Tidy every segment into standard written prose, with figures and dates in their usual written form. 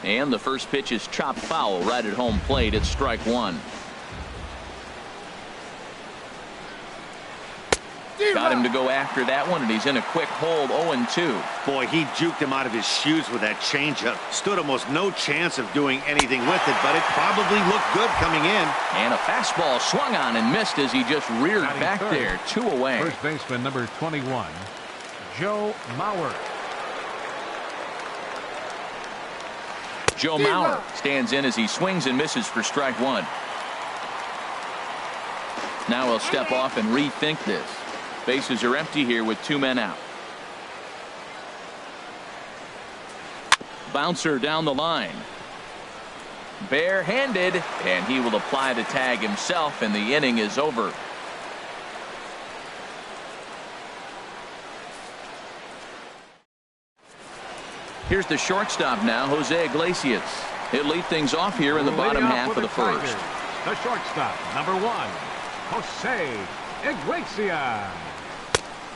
And the first pitch is chopped foul right at home plate. It's strike one. Got him to go after that one, and he's in a quick hold. 0-2. Boy, he juked him out of his shoes with that changeup. Stood almost no chance of doing anything with it, but it probably looked good coming in. And a fastball swung on and missed as he just reared back there. 2 away. First baseman number 21, Joe Mauer. Joe Mauer stands in as he swings and misses for strike one. Now he'll step off and rethink this. Bases are empty here with 2 men out. Bouncer down the line. Barehanded, and he will apply the tag himself, and the inning is over. Here's the shortstop now, Jose Iglesias. He'll lead things off here in the bottom half of the first. The shortstop, number 1, Jose Iglesias.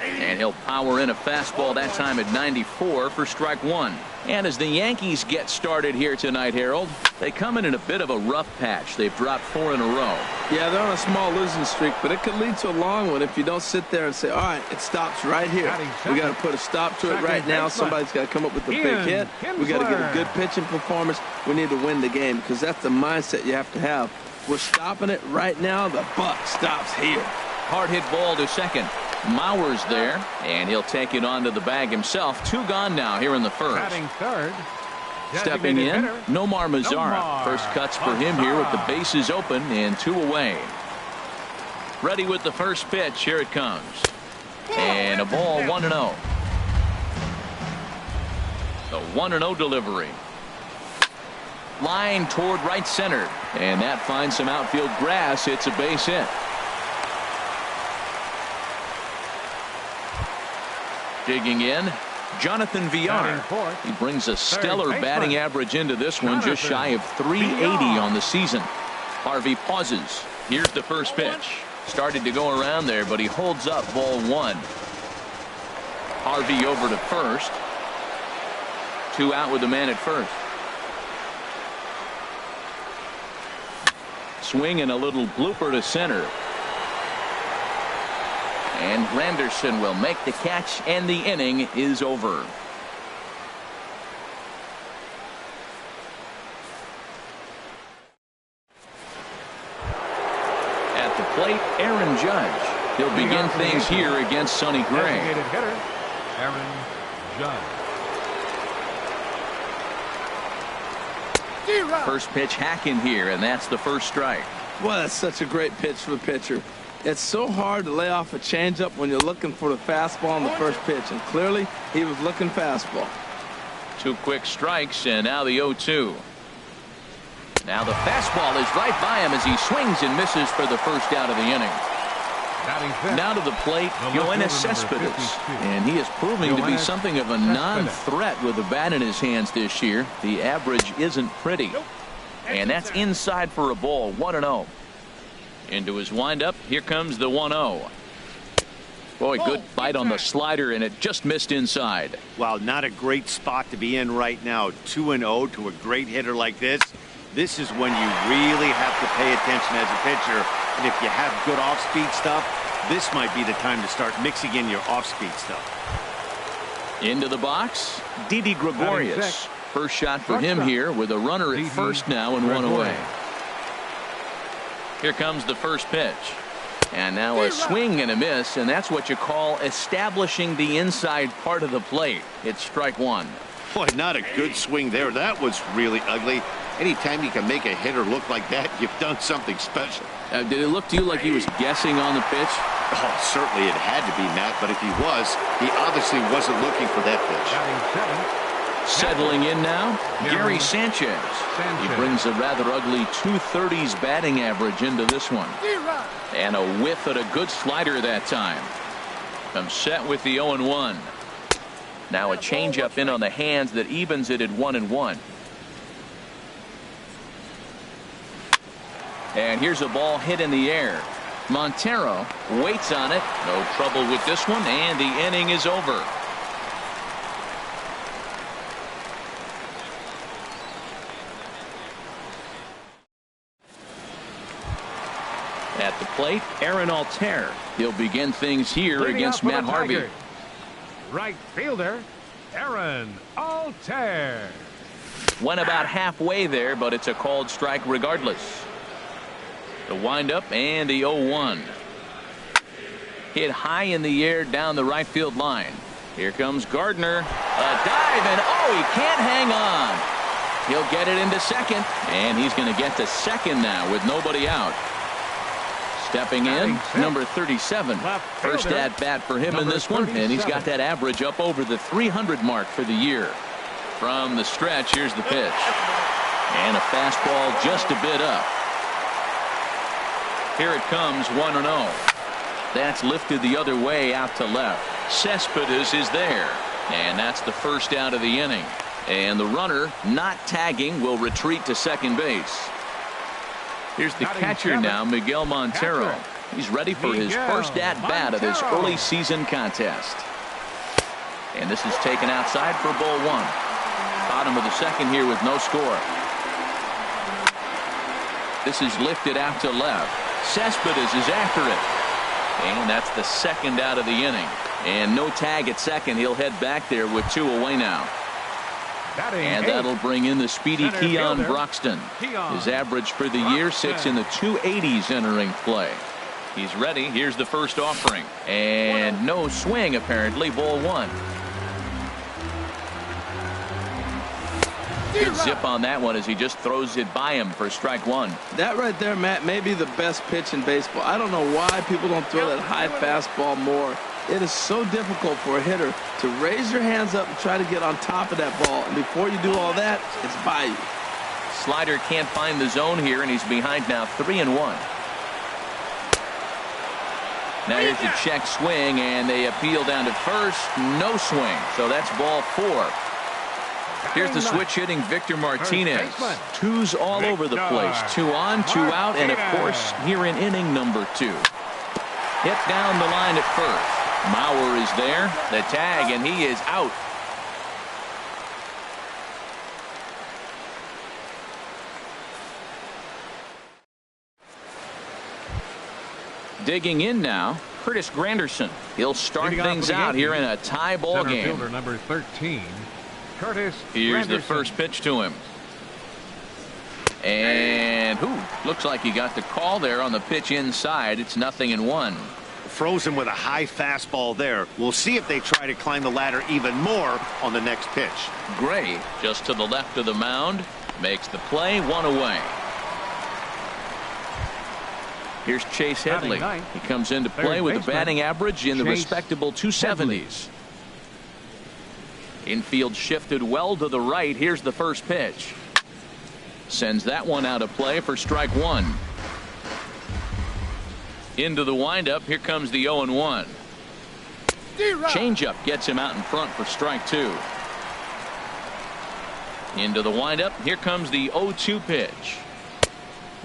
And he'll power in a fastball that time at 94 for strike one. And as the Yankees get started here tonight, Harold, they come in a bit of a rough patch. They've dropped 4 in a row. Yeah, they're on a small losing streak, but it could lead to a long one if you don't sit there and say, all right, it stops right here. We got to put a stop to it right now. Somebody's got to come up with a big hit. We got to get a good pitching performance. We need to win the game because that's the mindset you have to have. We're stopping it right now. The buck stops here. Hard hit ball to second. Mauer's there, and he'll take it onto the bag himself. 2 gone now here in the first. Batting third. Stepping in, Nomar Mazara. First cuts for him here with the bases open and 2 away. Ready with the first pitch. Here it comes. And a ball 1-0. The 1-0 delivery. Line toward right center. And that finds some outfield grass. It's a base hit. Digging in, Jonathan Villar. He brings a stellar batting average into this one, just shy of 380 on the season. Harvey pauses. Here's the first pitch. Started to go around there, but he holds up ball 1. Harvey over to first. 2 out with the man at first. Swing and a little blooper to center. And Granderson will make the catch, and the inning is over. At the plate, Aaron Judge. He'll begin things here against Sonny Gray. Hitter, Aaron Judge. First pitch hacking here, and that's the first strike. Well, that's such a great pitch for the pitcher. It's so hard to lay off a changeup when you're looking for the fastball on the first pitch, and clearly he was looking fastball. 2 quick strikes, and now the 0-2. Now the fastball is right by him as he swings and misses for the first out of the inning. Now to the plate, Yoenis Cespedes, and he is proving to be something of a non-threat with the bat in his hands this year. The average isn't pretty, and that's inside for a ball. 1-0. Into his windup. Here comes the 1-0. Boy, good bite on the slider, and it just missed inside. Wow, not a great spot to be in right now. 2-0 to a great hitter like this. This is when you really have to pay attention as a pitcher. And if you have good off-speed stuff, this might be the time to start mixing in your off-speed stuff. Into the box, Didi Gregorius. First shot for him here with a runner at first now and 1 away. Here comes the first pitch. And now a swing and a miss, and that's what you call establishing the inside part of the plate. It's strike 1. Boy, not a good swing there. That was really ugly. Anytime you can make a hitter look like that, you've done something special. Did it look to you like he was guessing on the pitch? Oh, certainly it had to be, Matt, but if he was, he obviously wasn't looking for that pitch. Settling in now, Gary Sanchez. He brings a rather ugly 230s batting average into this one. And a whiff at a good slider that time. I'm set with the 0-1. Now a changeup in on the hands that evens it at 1-1. And here's a ball hit in the air. Montero waits on it. No trouble with this one, and the inning is over. At the plate, Aaron Altair. He'll begin things here Leading against up for Matt the Harvey. Tigers, right fielder, Aaron Altair. Went about halfway there, but it's a called strike regardless. The windup and the 0-1. Hit high in the air down the right field line. Here comes Gardner. A dive, and oh, he can't hang on. He'll get it into second, and he's going to get to second now with nobody out. Stepping in, number 37. First at bat for him in this one, and he's got that average up over the 300 mark for the year. From the stretch, here's the pitch. And a fastball just a bit up. Here it comes, 1-0. That's lifted the other way out to left. Cespedes is there, and that's the first out of the inning. And the runner, not tagging, will retreat to second base. Here's the catcher now, Miguel Montero. He's ready for his first at-bat of this early season contest. And this is taken outside for ball one. Bottom of the second here with no score. This is lifted out to left. Cespedes is after it. And that's the second out of the inning. And no tag at second. He'll head back there with two away now. And that'll bring in the speedy Keon Broxton. His average for the year sits in the 280s entering play. He's ready. Here's the first offering. And no swing, apparently. Ball one. Good zip on that one as he just throws it by him for strike one. That right there, Matt, may be the best pitch in baseball. I don't know why people don't throw that high fastball more. It is so difficult for a hitter to raise your hands up and try to get on top of that ball. And before you do all that, it's by you. Slider can't find the zone here, and he's behind now 3-1. Now here's the check swing, and they appeal down to first. No swing, so that's ball four. Here's the switch hitting Victor Martinez. Twos all over the place. 2 on, 2 out, and of course here in inning number 2. Hit down the line at first. Mauer is there. The tag, and he is out. Digging in now, Curtis Granderson. He'll start things out here in a tie ball game. Fielder number 13, Curtis Here's Granderson. the first pitch to him. And looks like he got the call there on the pitch inside. It's 0-1. Frozen with a high fastball there. We'll see if they try to climb the ladder even more on the next pitch. Gray just to the left of the mound makes the play, 1 away. Here's Chase Headley. He comes into play with a batting average in the respectable 270s. Infield shifted well to the right. Here's the first pitch. Sends that one out of play for strike one. Into the windup. Here comes the 0-1. Changeup gets him out in front for strike two. Into the windup. Here comes the 0-2 pitch.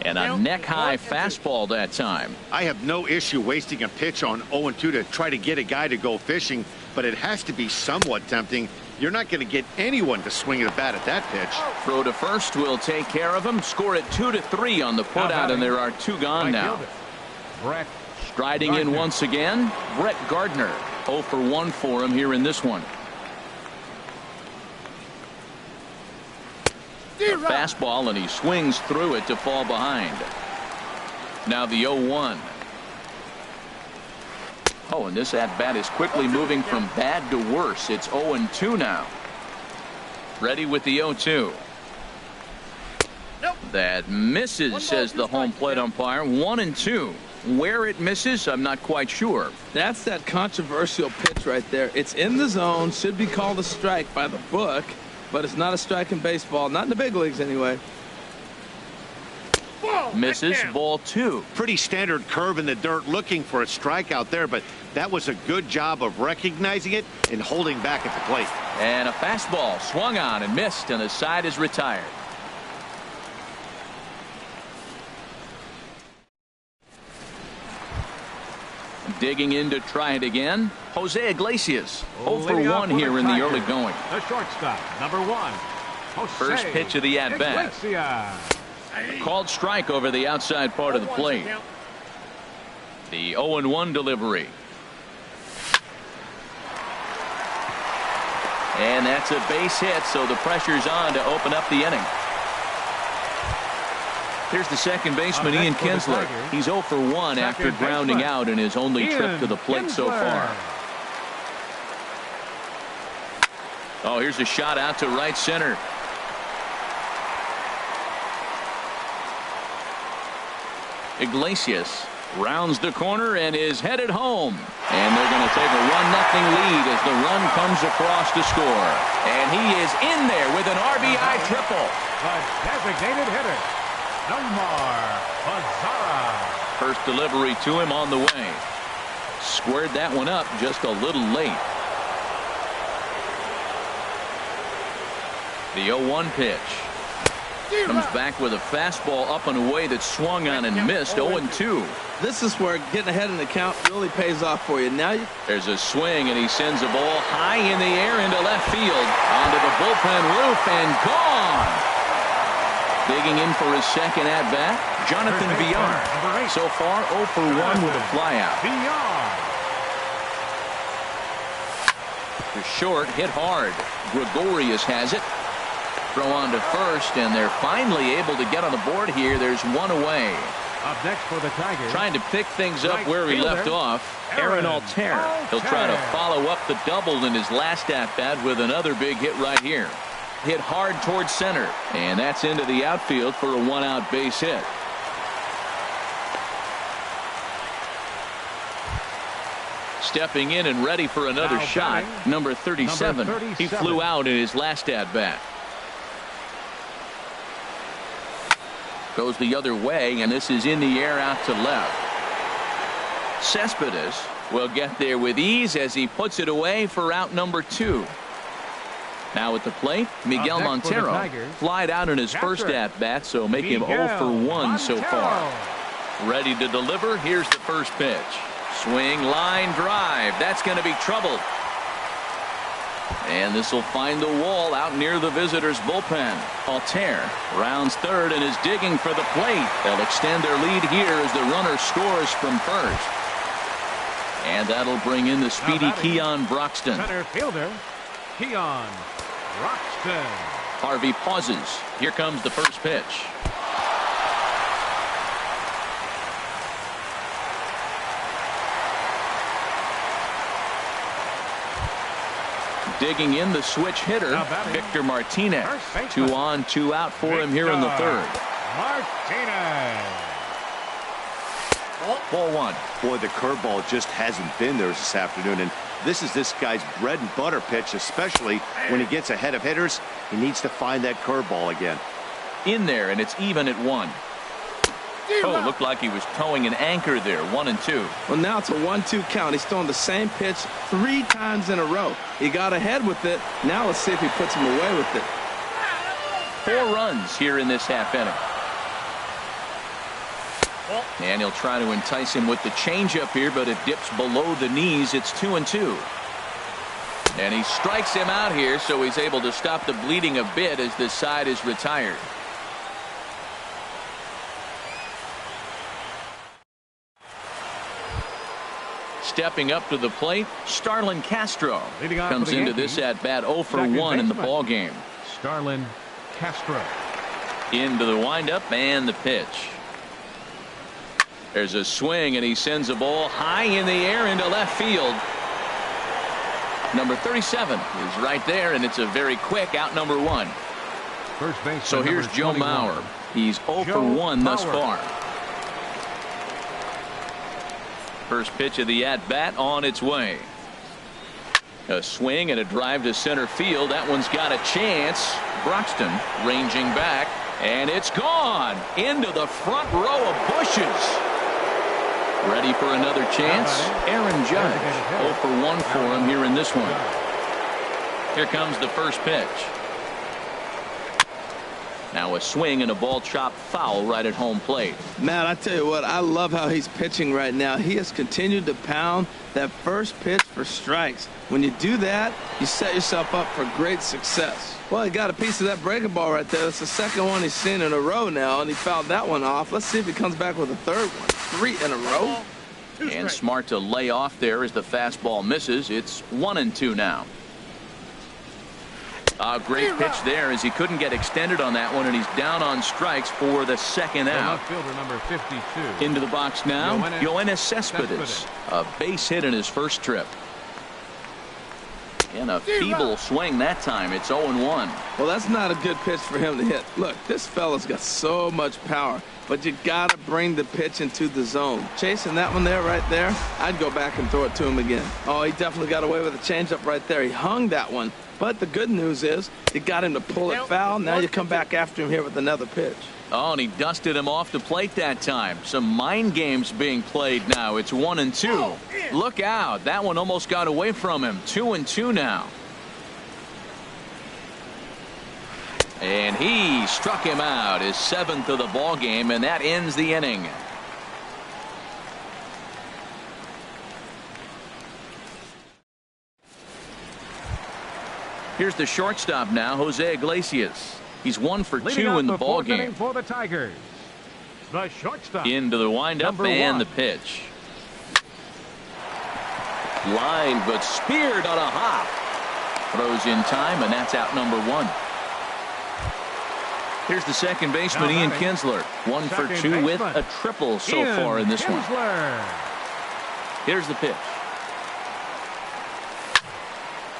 And a neck-high fastball that time. I have no issue wasting a pitch on 0-2 to try to get a guy to go fishing, but it has to be somewhat tempting. You're not going to get anyone to swing at the bat at that pitch. Throw to first will take care of him. Score it 2-3 on the putout, and there are 2 gone now. Striding in once again, Brett Gardner. 0 for 1 for him here in this one. A fastball, and he swings through it to fall behind. Now the 0-1. Oh, and this at-bat is quickly moving from bad to worse. It's 0-2 now. Ready with the 0-2. That misses, says the home plate umpire. 1-2. Where it misses, I'm not quite sure. That's that controversial pitch right there. It's in the zone, should be called a strike by the book, but it's not a strike in baseball, not in the big leagues anyway. Misses, ball 2. Pretty standard curve in the dirt, looking for a strikeout there, but that was a good job of recognizing it and holding back at the plate. And a fastball swung on and missed, and the side is retired. Digging in to try it again, Jose Iglesias. 0 for 1 here in the early going. The shortstop, number 1. First pitch of the at-bat. Called strike over the outside part of the plate. The 0-1 delivery. And that's a base hit, so the pressure's on to open up the inning. Here's the second baseman, Ian Kinsler. He's 0 for 1 after grounding out in his only trip to the plate so far. Oh, here's a shot out to right center. Iglesias rounds the corner and is headed home. And they're going to take a 1-0 lead as the run comes across to score. And he is in there with an RBI triple. The designated hitter, Nomar Mazara. First delivery to him on the way. Squared that one up just a little late. The 0-1 pitch. Comes back with a fastball up and away that swung on and missed. 0-2. This is where getting ahead in the count really pays off for you. Now there's a swing, and he sends a ball high in the air into left field. Onto the bullpen roof and gone. Digging in for his second at-bat, Jonathan Villar. So far, 0 for 1 with a flyout. The short hit hard. Gregorius has it. Throw on to first, and they're finally able to get on the board here. There's one away. Up next for the Tigers. Trying to pick things up where he left off. Aaron Altair. He'll try to follow up the double in his last at-bat with another big hit right here. Hit hard towards center, and that's into the outfield for a 1-out base hit. Stepping in and ready for another shot, number 37. He flew out in his last at-bat. Goes the other way, and this is in the air out to left. Cespedes will get there with ease as he puts it away for out number 2. Now at the plate, Miguel Montero flied out in his first at-bat, so make him 0 for 1 so far. Ready to deliver. Here's the first pitch. Swing, line drive. That's going to be trouble. And this will find the wall out near the visitors' bullpen. Altair rounds third and is digging for the plate. They'll extend their lead here as the runner scores from first. And that'll bring in the speedy Keon Broxton. Center fielder, Keon Broxton. Harvey pauses. Here comes the first pitch. Digging in, the switch hitter, Victor Martinez. 2 on, 2 out for him here in the third. Martinez. Ball 1. Boy, the curveball just hasn't been there this afternoon, and this is this guy's bread and butter pitch, especially when he gets ahead of hitters. He needs to find that curveball again. In there, and it's even at 1. Oh, looked like he was towing an anchor there. 1 and 2. Well, now it's a 1-2 count. He's throwing the same pitch 3 times in a row. He got ahead with it. Now let's see if he puts him away with it. 4 runs here in this half inning. And he'll try to entice him with the changeup here, but it dips below the knees. It's 2 and 2. And he strikes him out here, so he's able to stop the bleeding a bit as this side is retired. Stepping up to the plate, Starlin Castro comes into this at-bat 0 for 1 in the ball game. Starlin Castro. Into the windup and the pitch. There's a swing, and he sends a ball high in the air into left field. Number 37 is right there, and it's a very quick out number 1. First base. So here's Joe Mauer. He's 0 for 1 thus far. First pitch of the at-bat on its way. A swing and a drive to center field. That one's got a chance. Broxton ranging back, and it's gone into the front row of bushes. Ready for another chance. Aaron Judge 0 for 1 for him here in this one. Here comes the first pitch. Now a swing and a ball chopped foul right at home plate. Matt, I tell you what, I love how he's pitching right now. He has continued to pound that first pitch for strikes. When you do that, you set yourself up for great success. Well, he got a piece of that breaking ball right there. That's the second one he's seen in a row now, and he fouled that one off. Let's see if he comes back with a third one. 3 in a row. And smart to lay off there as the fastball misses. It's 1-2 now. A great pitch there as he couldn't get extended on that one, and he's down on strikes for the second out. Left fielder number 52. Into the box now, Yoenis Cespedes. A base hit in his first trip. And a feeble swing that time. It's 0-1. Well, that's not a good pitch for him to hit. Look, this fella's got so much power, but you got to bring the pitch into the zone. Chasing that one there, right there, I'd go back and throw it to him again. Oh, he definitely got away with a changeup right there. He hung that one, but the good news is you got him to pull it foul. Now you come back after him here with another pitch. Oh, and he dusted him off the plate that time. Some mind games being played now. It's 1-2. Look out. That one almost got away from him. 2-2 now. And he struck him out, his 7th of the ball game, and that ends the inning. Here's the shortstop now, Jose Iglesias. He's 1 for 2 in the ball game. For the Tigers, the shortstop. Into the windup and the pitch. Line, but speared on a hop. Throws in time, and that's out number 1. Here's the second baseman, Ian Kinsler. 1 for 2 with a triple so far in this one. Here's the pitch.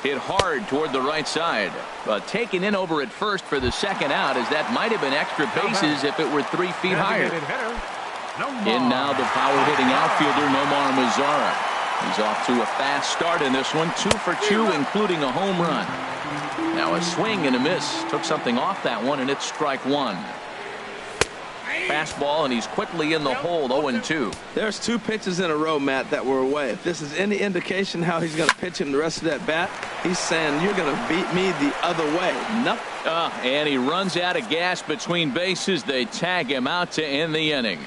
Hit hard toward the right side, but taken in over at first for the second out, as that might have been extra bases if it were 3 feet higher. In now the power-hitting outfielder, Nomar Mazara. He's off to a fast start in this one, 2 for 2, including a home run. Now a swing and a miss. Took something off that one, and it's strike 1. Fastball, and he's quickly in the hole, 0-2. There's 2 pitches in a row, Matt, that were away. If this is any indication how he's going to pitch him the rest of that bat, he's saying, you're going to beat me the other way. Nothing. And he runs out of gas between bases. They tag him out to end the inning.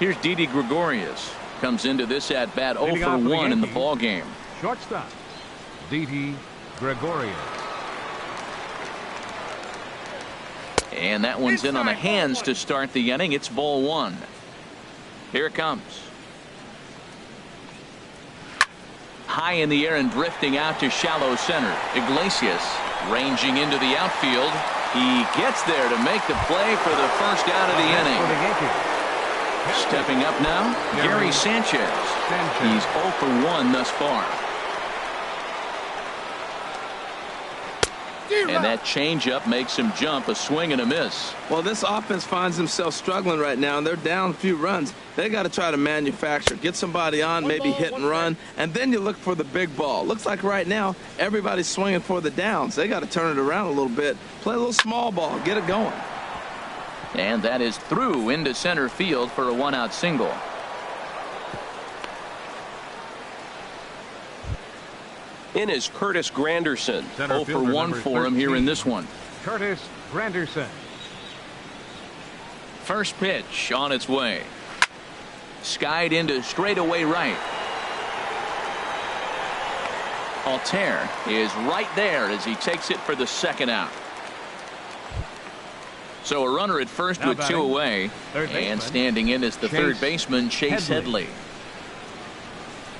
Here's Didi Gregorius. Comes into this at bat 0 for 1 in the ball game. Shortstop, Didi Gregorius. And that one's in on the hands to start the inning. It's ball 1. Here it comes. High in the air and drifting out to shallow center. Iglesias ranging into the outfield. He gets there to make the play for the first out of the inning. Stepping up now, Gary Sanchez. He's 0 for 1 thus far. And that changeup makes him jump, a swing and a miss. Well, this offense finds themselves struggling right now, and they're down a few runs. They got to try to manufacture, get somebody on, maybe hit and run, and then you look for the big ball. Looks like right now everybody's swinging for the downs. They got to turn it around a little bit, play a little small ball, get it going. And that is through into center field for a 1-out single. In is Curtis Granderson. 0 for 1 for him here in this one. Curtis Granderson. First pitch on its way. Skied into straightaway right. Altair is right there as he takes it for the second out. So a runner at first now with batting, 2 away. And standing in is the third baseman, Chase Headley.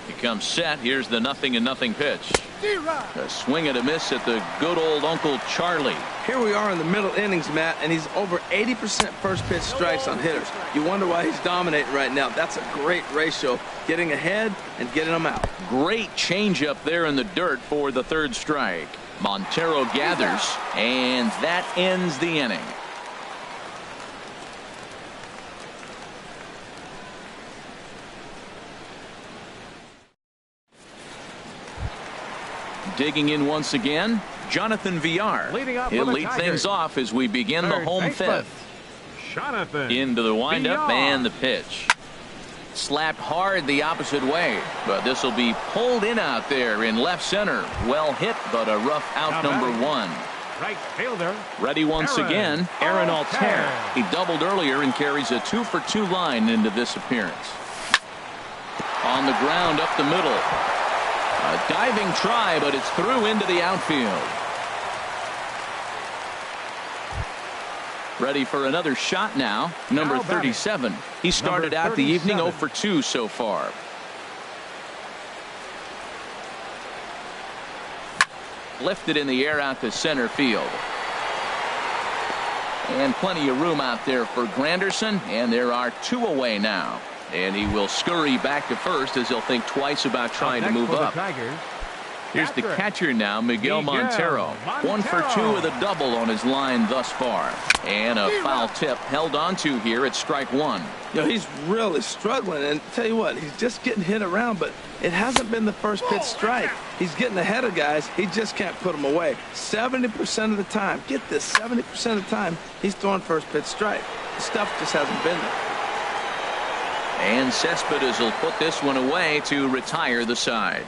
He comes set. Here's the 0-0 pitch. A swing and a miss at the good old Uncle Charlie. Here we are in the middle innings, Matt, and he's over 80% first pitch strikes on hitters. You wonder why he's dominating right now. That's a great ratio, getting ahead and getting them out. Great changeup there in the dirt for the third strike. Montero gathers, and that ends the inning. Digging in once again, Jonathan Villar. He'll lead things off as we begin the home fifth. Into the windup and the pitch. Slapped hard the opposite way, but this will be pulled in out there in left center. Well hit, but a rough out number 1. Right fielder. Ready once again, Aaron Altair. He doubled earlier and carries a 2 for 2 line into this appearance. On the ground up the middle. A diving try, but it's through into the outfield. Ready for another shot now. Number 37. He started out the evening 0 for 2 so far. Lifted in the air out to center field. And plenty of room out there for Granderson, and there are 2 away now. And he will scurry back to first as he'll think twice about trying to move up. Here's the catcher now, Miguel Montero. 1 for 2 with a double on his line thus far. And a foul tip held onto here at strike 1. He's really struggling, and tell you what, he's just getting hit around, but it hasn't been the first pitch strike. He's getting ahead of guys. He just can't put them away. 70% of the time, get this, 70% of the time, he's throwing first pitch strike. The stuff just hasn't been there. And Cespedes will put this one away to retire the side.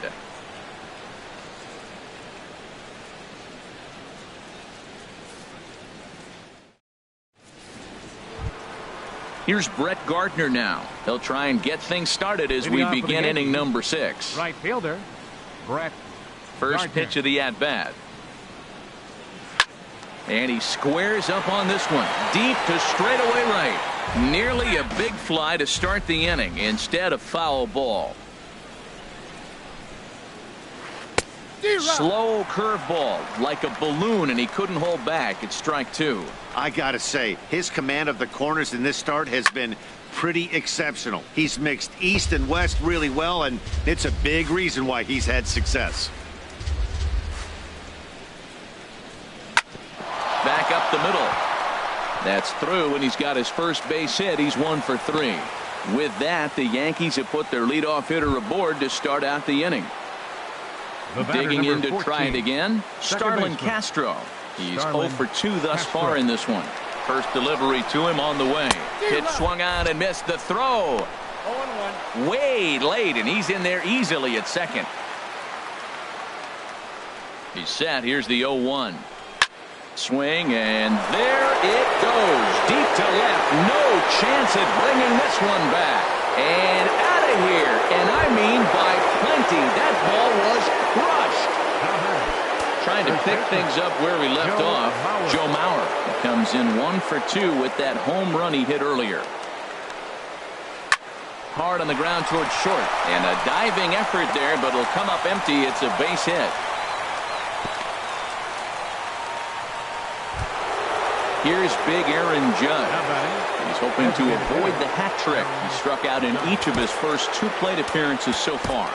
Here's Brett Gardner now. He'll try and get things started as we begin inning number 6. Right fielder, Brett First Gardner. pitch of the at-bat. And he squares up on this one. Deep to straightaway right. Nearly a big fly to start the inning. Instead, a foul ball. Slow curveball like a balloon, and he couldn't hold back. It's strike 2. I gotta say, his command of the corners in this start has been pretty exceptional. He's mixed east and west really well, and it's a big reason why he's had success. Back up the middle. That's through, and he's got his first base hit. He's 1 for 3. With that, the Yankees have put their leadoff hitter aboard to start out the inning. Digging in to try it again, Starlin Castro. He's 0 for 2 thus far in this one. First delivery to him on the way. Pitch swung on and missed the throw. 0-1. Way late, and he's in there easily at second. He's set. Here's the 0-1. Swing, and there it goes. Deep to left. No chance at bringing this one back. And out of here. And I mean by plenty. That ball was crushed. Trying to pick things up where we left off. Joe Mauer comes in 1 for 2 with that home run he hit earlier. Hard on the ground towards short. And a diving effort there, but it'll come up empty. It's a base hit. Here's big Aaron Judge. He's hoping to avoid the hat trick. He struck out in each of his first 2 plate appearances so far.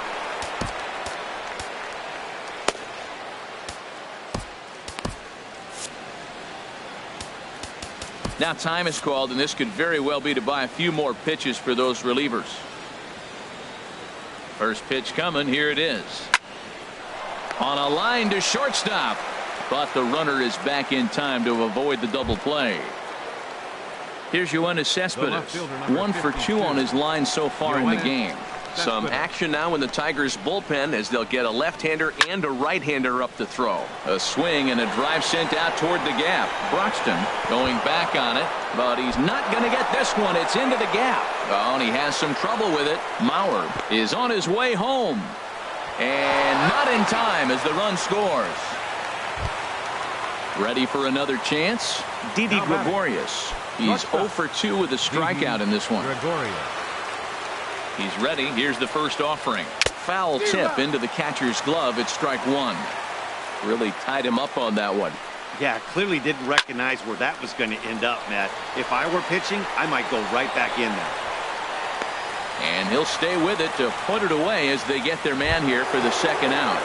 Now time is called, and this could very well be to buy a few more pitches for those relievers. First pitch coming. Here it is. On a line to shortstop. But the runner is back in time to avoid the double play. Here's Yoenis Cespedes. 1 for 2 on his line so far in the game. Some action now in the Tigers bullpen as they'll get a left-hander and a right-hander up to throw. A swing and a drive sent out toward the gap. Broxton going back on it, but he's not going to get this one. It's into the gap. Oh, and he has some trouble with it. Mauer is on his way home. And not in time as the run scores. Ready for another chance? Didi Gregorius. He's 0 for 2 with a strikeout in this one. He's ready. Here's the first offering. Foul tip into the catcher's glove. It's strike 1. Really tied him up on that one. Yeah, clearly didn't recognize where that was going to end up, Matt. If I were pitching, I might go right back in there. And he'll stay with it to put it away as they get their man here for the second out.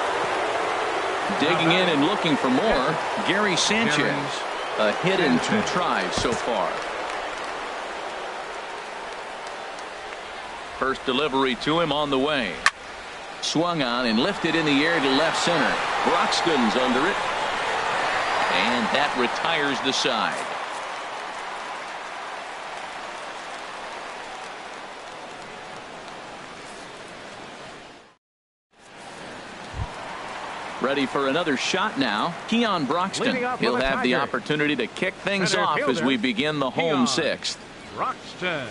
Digging in and looking for more, Gary Sanchez. A hit in 2 tries so far. First delivery to him on the way. Swung on and lifted in the air to left center. Broxton's under it. And that retires the side. Ready for another shot now. Keon Broxton. He'll have the opportunity to kick things off as we begin the home 6th. Broxton.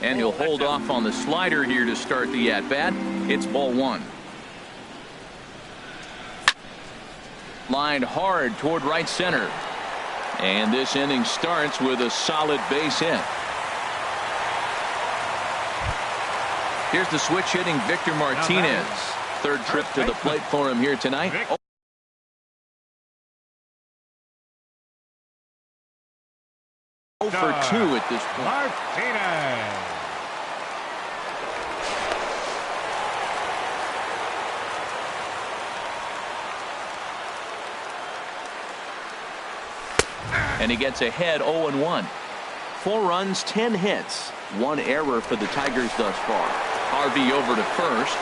And he'll hold off on the slider here to start the at-bat. It's ball 1. Lined hard toward right center. And this inning starts with a solid base hit. Here's the switch hitting Victor Martinez. Third trip to the plate for him here tonight. For 2 at this point. Martinez. And he gets ahead 0-1. 4 runs, 10 hits. 1 error for the Tigers thus far. Harvey over to first.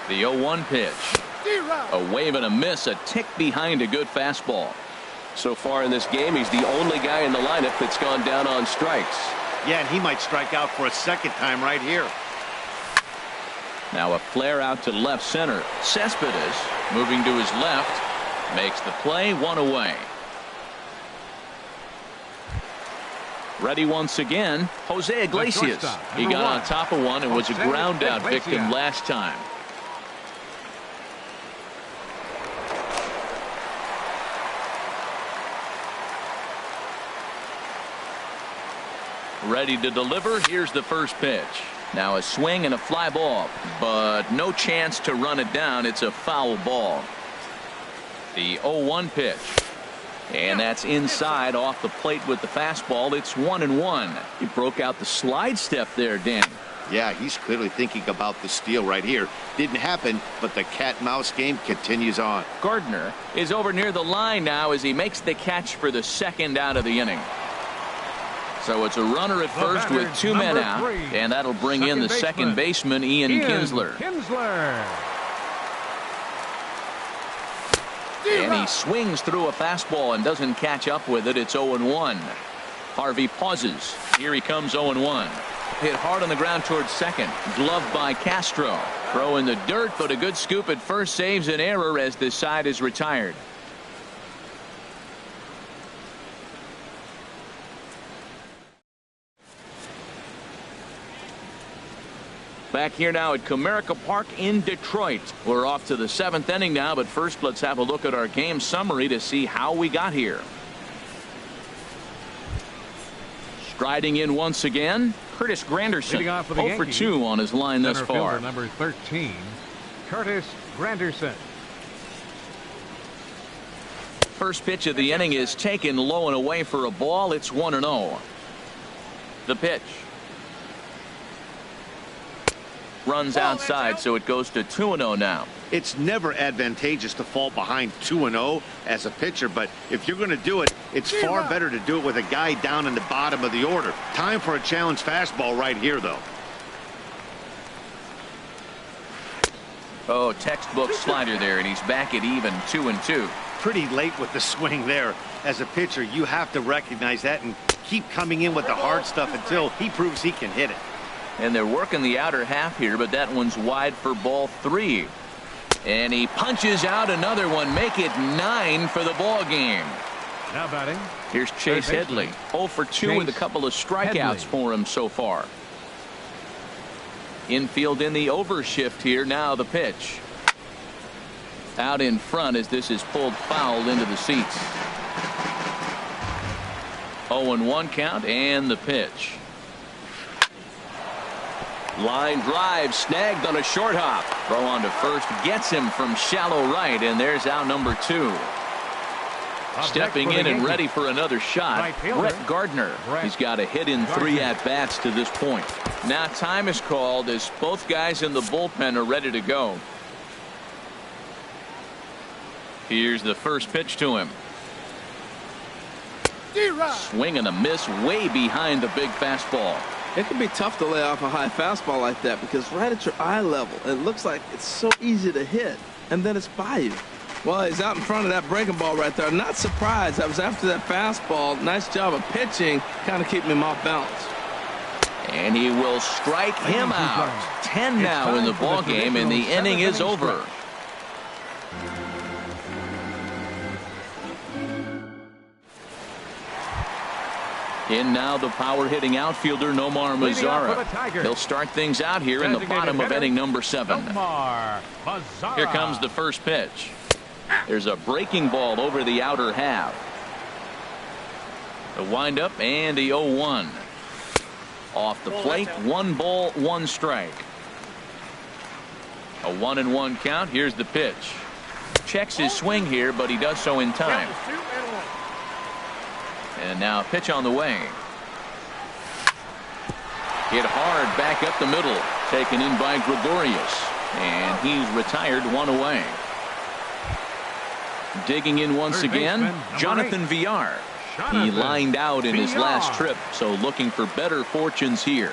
The 0-1 pitch. A wave and a miss, a tick behind a good fastball. So far in this game, he's the only guy in the lineup that's gone down on strikes. Yeah, and he might strike out for a second time right here. Now a flare out to left center. Cespedes moving to his left. Makes the play, 1 away. Ready once again, Jose Iglesias. He got on top of one and was a ground out victim last time. Ready to deliver. Here's the first pitch. Now a swing and a fly ball, but no chance to run it down. It's a foul ball. The 0-1 pitch. And that's inside off the plate with the fastball. It's 1-1. He broke out the slide step there, Dan. Yeah, he's clearly thinking about the steal right here. Didn't happen, but the cat-mouse game continues on. Gardner is over near the line now as he makes the catch for the second out of the inning. So it's a runner at first with 2 men out, and that'll bring in the second baseman, Ian Kinsler. And he swings through a fastball and doesn't catch up with it. It's 0-1. Harvey pauses. Here he comes, 0-1. Hit hard on the ground towards second. Gloved by Castro. Throw in the dirt, but a good scoop at first saves an error as this side is retired. Back here now at Comerica Park in Detroit. We're off to the 7th inning now, but first let's have a look at our game summary to see how we got here. Striding in once again, Curtis Granderson. 0 for 2 on his line thus far. Number 13, Curtis Granderson. First pitch of the inning is taken low and away for a ball. It's 1-0. The pitch. Runs outside, so it goes to 2-0 now. It's never advantageous to fall behind 2-0 as a pitcher, but if you're going to do it, it's far better to do it with a guy down in the bottom of the order. Time for a challenge fastball right here, though. Oh, textbook slider there, and he's back at even 2-2. Pretty late with the swing there. As a pitcher, you have to recognize that and keep coming in with the hard stuff until he proves he can hit it. And they're working the outer half here, but that one's wide for ball 3. And he punches out another one. Make it 9 for the ball game. Now batting. Here's Chase Headley. 0 for 2 with a couple of strikeouts for him so far. Infield in the overshift here. Now the pitch. Out in front as this is pulled foul into the seats. 0-1 count and the pitch. Line drive snagged on a short hop. Throw on to first gets him from shallow right, and there's out number 2. Stepping in and ready for another shot, Brett Gardner. He's got a hit in 3 at-bats to this point. Now time is called as both guys in the bullpen are ready to go. Here's the first pitch to him. Swing and a miss way behind the big fastball. It can be tough to lay off a high fastball like that because right at your eye level, it looks like it's so easy to hit, and then it's by you. Well, he's out in front of that breaking ball right there. Not surprised. That was after that fastball. Nice job of pitching, kind of keeping him off balance. And he will strike him out. 10 now in the ball game, and the inning is over. In now the power-hitting outfielder Nomar Mazara. He'll start things out here in the bottom of inning number 7. Here comes the first pitch. There's a breaking ball over the outer half. The windup and the 0-1. Off the plate, 1 ball, 1 strike. A 1-1 count. Here's the pitch. Checks his swing here, but he does so in time. And now a pitch on the way. Hit hard back up the middle. Taken in by Gregorius. And he's retired, 1 away. Digging in once again, Jonathan Villar. He lined out in his last trip, so looking for better fortunes here.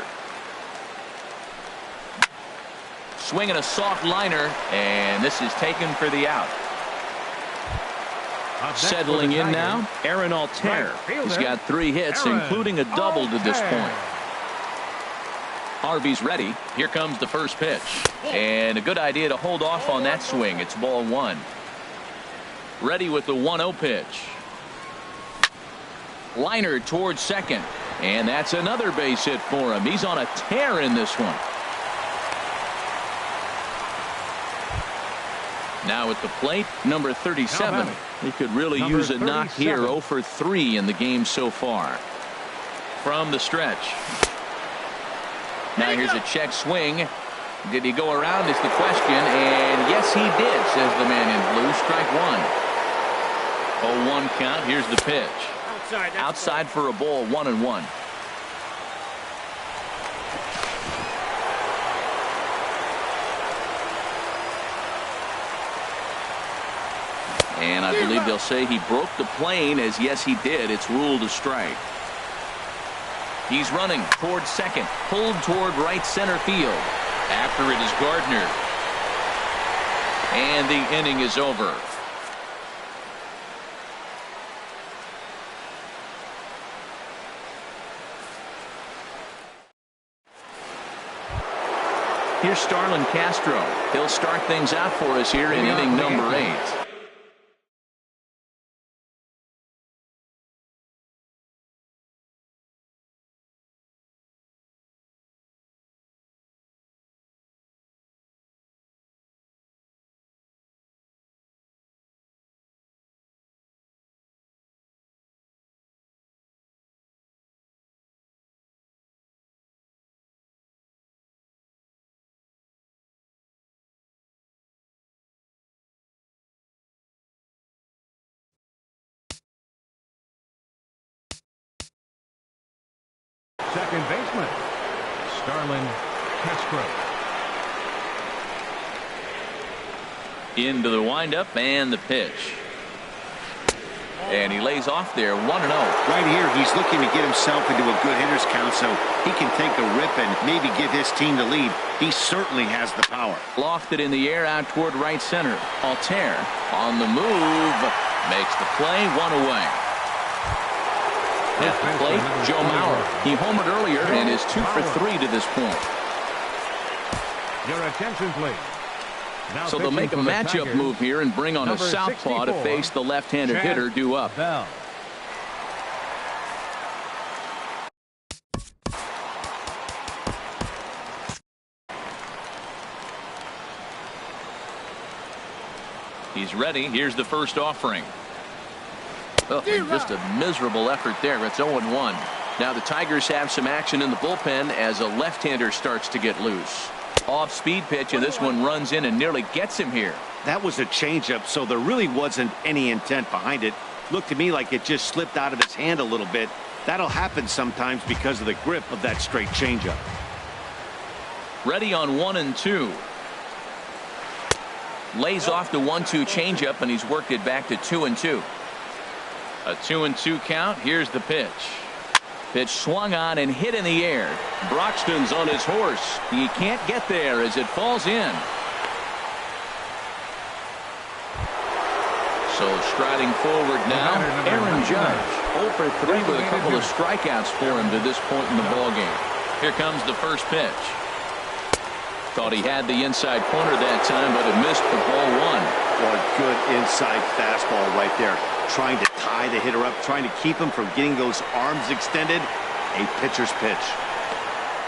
Swinging a soft liner, and this is taken for the out. Settling in now, Aaron Altair. He's got 3 hits, including a double to this point. Harvey's ready. Here comes the first pitch. And a good idea to hold off on that swing. It's ball 1. Ready with the 1-0 pitch. Liner towards second. And that's another base hit for him. He's on a tear in this one. Now at the plate, number 37. He could really use a knock here. 0 for 3 in the game so far. From the stretch. Now here's a check swing. Did he go around is the question. And yes, he did, says the man in blue. Strike 1. 0-1 count. Here's the pitch. Outside for a ball, 1-1. And I believe they'll say he broke the plane, as yes he did. It's ruled a strike. He's running toward second, pulled toward right center field. After it is Gardner. And the inning is over. Here's Starlin Castro. He'll start things out for us here in inning number 8. Second baseman, Starlin Castro. Into the windup and the pitch. And he lays off there, 1-0. Right here, he's looking to get himself into a good hitter's count so he can take a rip and maybe give his team the lead. He certainly has the power. Lofted in the air out toward right center. Altair on the move. Makes the play, 1 away. At the plate, Joe Mauer. He homered earlier and is 2 for 3 to this point. Your attention, please. Now so they'll make a matchup move here and bring on a southpaw to face the left-handed hitter due up. Bell. He's ready. Here's the first offering. Oh, just a miserable effort there. It's 0-1. Now the Tigers have some action in the bullpen as a left-hander starts to get loose. Off-speed pitch, and this one runs in and nearly gets him here. That was a changeup, so there really wasn't any intent behind it. Looked to me like it just slipped out of his hand a little bit. That'll happen sometimes because of the grip of that straight changeup. Ready on 1-2. Lays off the 1-2 changeup, and he's worked it back to 2-2. A 2-2 count. Here's the pitch. Pitch swung on and hit in the air. Broxton's on his horse. He can't get there as it falls in. So striding forward now, Aaron Judge. 0 for 3 with a couple of strikeouts for him to this point in the ballgame. Here comes the first pitch. Thought he had the inside corner that time, but it missed for ball 1. Boy, good inside fastball right there. Trying to tie the hitter up, trying to keep him from getting those arms extended. A pitcher's pitch.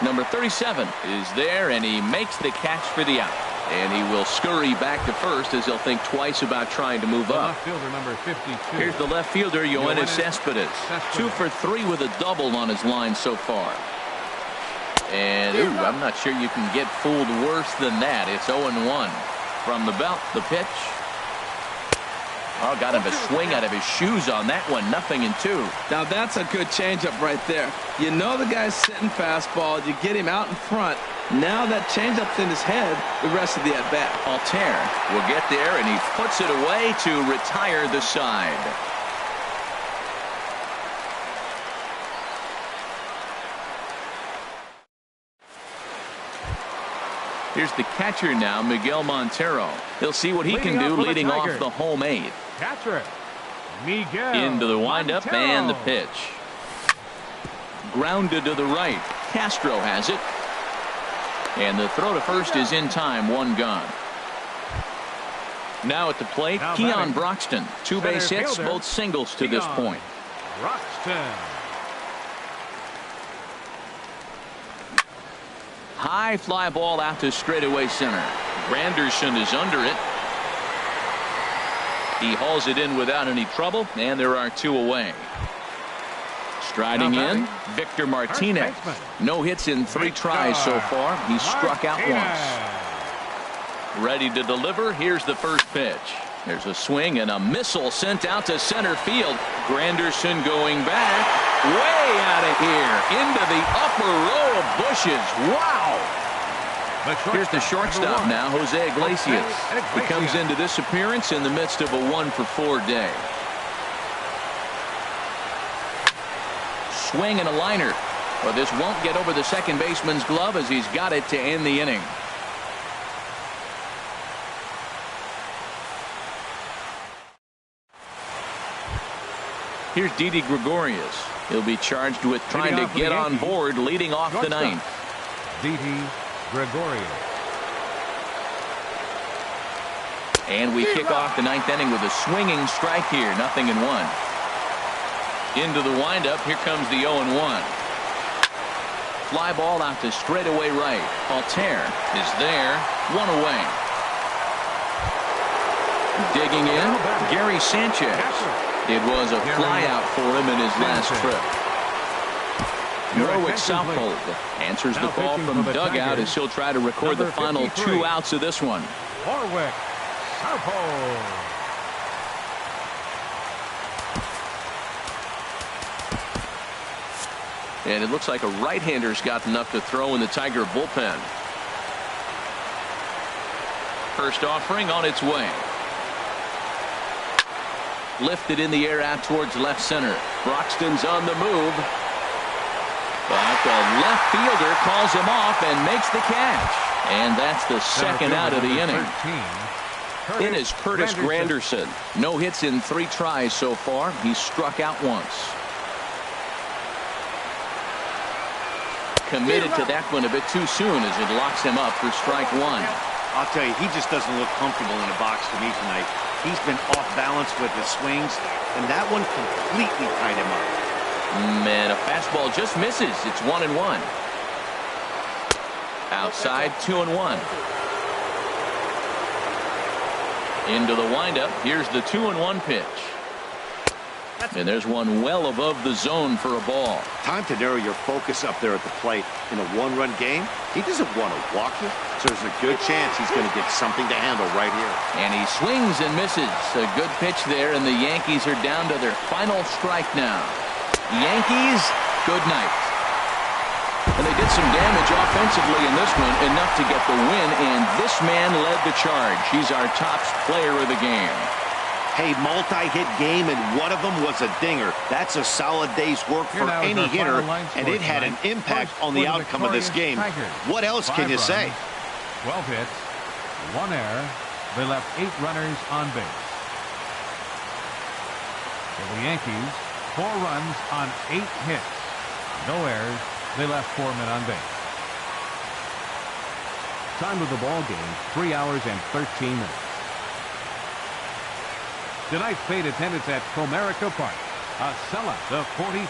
Number 37 is there, and he makes the catch for the out. And he will scurry back to first as he'll think twice about trying to move up. Left fielder number 52. Here's the left fielder, Yoenis Cespedes. 2 for 3 with a double on his line so far. And, ooh, I'm not sure you can get fooled worse than that. It's 0-1. From the belt, the pitch. Oh, got him a swing out of his shoes on that one. 0-2. Now that's a good changeup right there. You know the guy's sitting fastball. You get him out in front. Now that changeup's in his head the rest of the at-bat. Altair will get there, and he puts it away to retire the side. Here's the catcher now, Miguel Montero. He'll see what he can do leading off the home 8th. Catcher, Miguel Into the windup Montero. and the pitch. Grounded to the right. Castro has it. And the throw to first is in time. 1 gone. Now at the plate, Now Keon batting. Broxton. 2 base Center hits, fielder, both singles to this Keon point. Broxton. High fly ball out to straightaway center. Granderson is under it. He hauls it in without any trouble, and there are 2 away. Striding Now in, batting, Victor Martinez. baseman. No hits in 3 tries so far. He struck out once. Ready to deliver. Here's the first pitch. There's a swing and a missile sent out to center field. Granderson going back. Way out of here. Into the upper row of bushes. Wow. Here's the shortstop now, Jose Iglesias. He comes into this appearance in the midst of a 1-for-4 day. Swing and a liner. Well, this won't get over the second baseman's glove as he's got it to end the inning. Here's Didi Gregorius. He'll be charged with trying to get on board leading off the 9th. Didi Gregorius. And we kick off the 9th inning with a swinging strike here. 0-1. Into the windup. Here comes the 0-1. Fly ball out to straightaway right. Altair is there. 1 away. Digging in, Gary Sanchez. It was a flyout for him in his last trip. Norwich Southhold answers the call from dugout as he'll try to record the final 2 outs of this one. Norwich Southhold. And it looks like a right-hander's got enough to throw in the Tiger bullpen. First offering on its way. Lifted in the air out towards left center. Broxton's on the move. But the left fielder calls him off and makes the catch. And that's the second out of the inning. In is Curtis Granderson. No hits in 3 tries so far. He's struck out once. Committed to that one a bit too soon as it locks him up for strike 1. I'll tell you, he just doesn't look comfortable in a box to me tonight. He's been off balance with his swings, and that one completely tied him up. Man, a fastball just misses. It's 1-1. Outside, 2-1. Into the windup. Here's the 2-1 pitch. And there's one well above the zone for a ball. Time to narrow your focus up there at the plate. In a 1-run game, he doesn't want to walk you, so there's a good chance he's going to get something to handle right here. And he swings and misses. A good pitch there, and the Yankees are down to their final strike now. Yankees, good night. And they did some damage offensively in this one, enough to get the win, and this man led the charge. He's our top player of the game. Hey, multi-hit game, and one of them was a dinger. That's a solid day's work for any hitter, and it had an impact on the outcome of this game. What else can you say? 12 hits, 1 error. They left 8 runners on base. For the Yankees, 4 runs on 8 hits. No errors. They left 4 men on base. Time of the ball game, 3 hours and 13 minutes. Tonight's paid attendance at Comerica Park, a sellout of 40,000.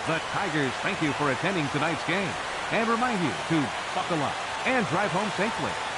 The Tigers thank you for attending tonight's game and remind you to buckle up and drive home safely.